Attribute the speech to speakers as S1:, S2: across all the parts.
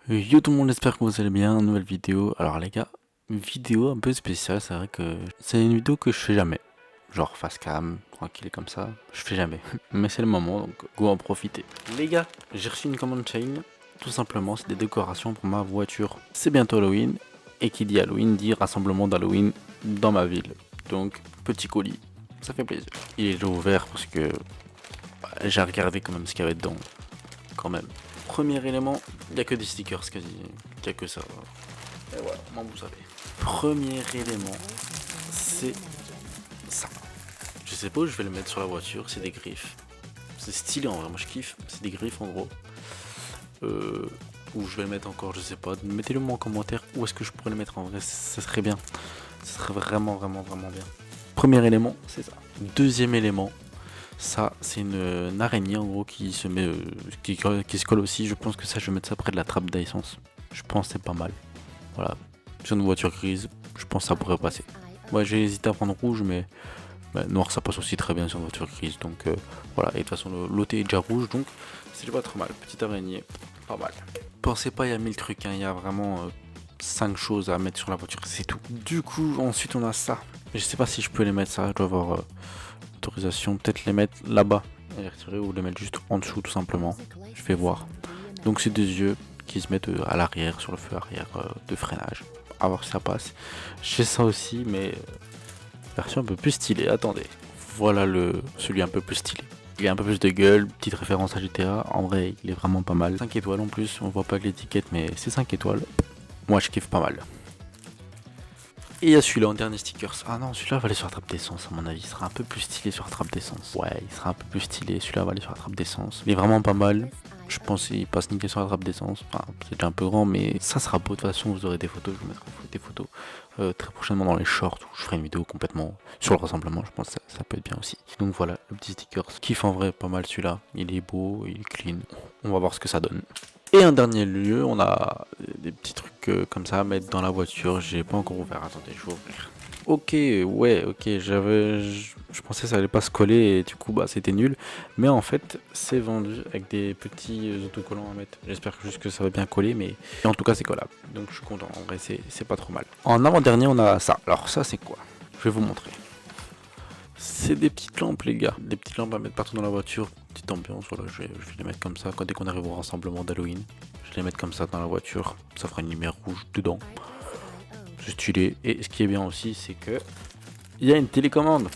S1: Yo tout le monde, j'espère que vous allez bien, nouvelle vidéo. Alors les gars, vidéo un peu spéciale, c'est vrai que c'est une vidéo que je fais jamais. Genre face cam, tranquille comme ça, je fais jamais. Mais c'est le moment, donc go en profiter. Les gars, j'ai reçu une commande chain, tout simplement, c'est des décorations pour ma voiture. C'est bientôt Halloween, et qui dit Halloween dit rassemblement d'Halloween dans ma ville. Donc petit colis, ça fait plaisir. Il est déjà ouvert parce que j'ai regardé quand même ce qu'il y avait dedans, quand même. Premier élément, il n'y a que des stickers quasi, il n'y a que ça. Et voilà, moi vous savez. Premier élément, c'est ça. Je sais pas où je vais le mettre sur la voiture, c'est des griffes. C'est stylé en vrai, moi je kiffe, c'est des griffes en gros. Où je vais le mettre encore, je sais pas. Mettez-le moi en commentaire où est-ce que je pourrais le mettre en vrai, ça serait bien. Ça serait vraiment bien. Premier élément, c'est ça. Deuxième élément, ça, c'est une araignée en gros qui se met, qui se colle aussi. Je pense que ça, je vais mettre ça près de la trappe d'essence. Je pense que c'est pas mal. Voilà. Sur une voiture grise, je pense que ça pourrait passer. Ouais, j'ai hésité à prendre rouge, mais noir, ça passe aussi très bien sur une voiture grise. Donc voilà. Et de toute façon, le loté est déjà rouge, donc c'est pas trop mal. Petite araignée, pas mal. Pensez pas, il y a 1000 trucs. Hein. Il y a vraiment 5 choses à mettre sur la voiture, c'est tout. Du coup, ensuite, on a ça. Je sais pas si je peux les mettre ça. Je dois avoir autorisation, peut-être les mettre là-bas et les retirer ou les mettre juste en dessous tout simplement. Je vais voir. Donc c'est des yeux qui se mettent à l'arrière, sur le feu arrière de freinage. À voir si ça passe. J'ai ça aussi, mais version un peu plus stylée. Attendez. Voilà celui un peu plus stylé. Il a un peu plus de gueule, petite référence à GTA. En vrai, il est vraiment pas mal. 5 étoiles en plus, on voit pas que l'étiquette, mais c'est 5 étoiles. Moi, je kiffe pas mal. Et il y a celui-là en dernier stickers. Ah non, celui-là va aller sur la trappe d'essence, à mon avis. Il sera un peu plus stylé sur la trappe d'essence. Ouais, il sera un peu plus stylé. Celui-là va aller sur la trappe d'essence. Il est vraiment pas mal. Je pense qu'il passe nickel sur la trappe d'essence. Enfin, c'est déjà un peu grand, mais ça sera beau. De toute façon, vous aurez des photos. Je vous mettrai des photos très prochainement dans les shorts où je ferai une vidéo complètement sur le rassemblement. Je pense que ça peut être bien aussi. Donc voilà, le petit sticker. Kiffe en vrai pas mal celui-là. Il est beau, il est clean. On va voir ce que ça donne. Et en dernier lieu, on a des petits trucs comme ça à mettre dans la voiture. J'ai pas encore ouvert. Attendez, je vais ouvrir. Ok, ouais, ok. Je pensais que ça allait pas se coller et du coup, bah, c'était nul. Mais en fait, c'est vendu avec des petits autocollants à mettre. J'espère juste que ça va bien coller, mais en tout cas, c'est collable. Donc, je suis content. En vrai, c'est pas trop mal. En avant-dernier, on a ça. Alors, ça, c'est quoi? Je vais vous montrer. C'est des petites lampes, les gars. Des petites lampes à mettre partout dans la voiture. Petite ambiance, voilà, je vais les mettre comme ça. Dès qu'on arrive au rassemblement d'Halloween, je vais les mettre comme ça dans la voiture. Ça fera une lumière rouge dedans. C'est stylé. Et ce qui est bien aussi, c'est que il y a une télécommande.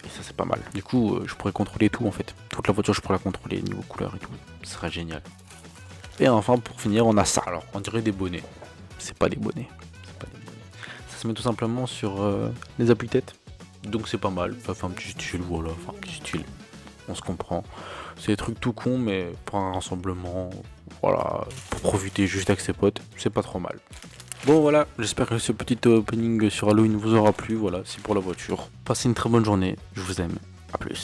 S1: Et ça, c'est pas mal. Du coup, je pourrais contrôler tout en fait. Toute la voiture, je pourrais la contrôler niveau couleur et tout. Ce serait génial. Et enfin, pour finir, on a ça. Alors, on dirait des bonnets. C'est pas des bonnets. Ça se met tout simplement sur les appuis-têtes. Donc c'est pas mal, ça fait un petit style, voilà, enfin un petit style, on se comprend. C'est des trucs tout cons, mais pour un rassemblement, voilà, pour profiter juste avec ses potes, c'est pas trop mal. Bon voilà, j'espère que ce petit opening sur Halloween vous aura plu, voilà, c'est pour la voiture. Passez une très bonne journée, je vous aime, à plus.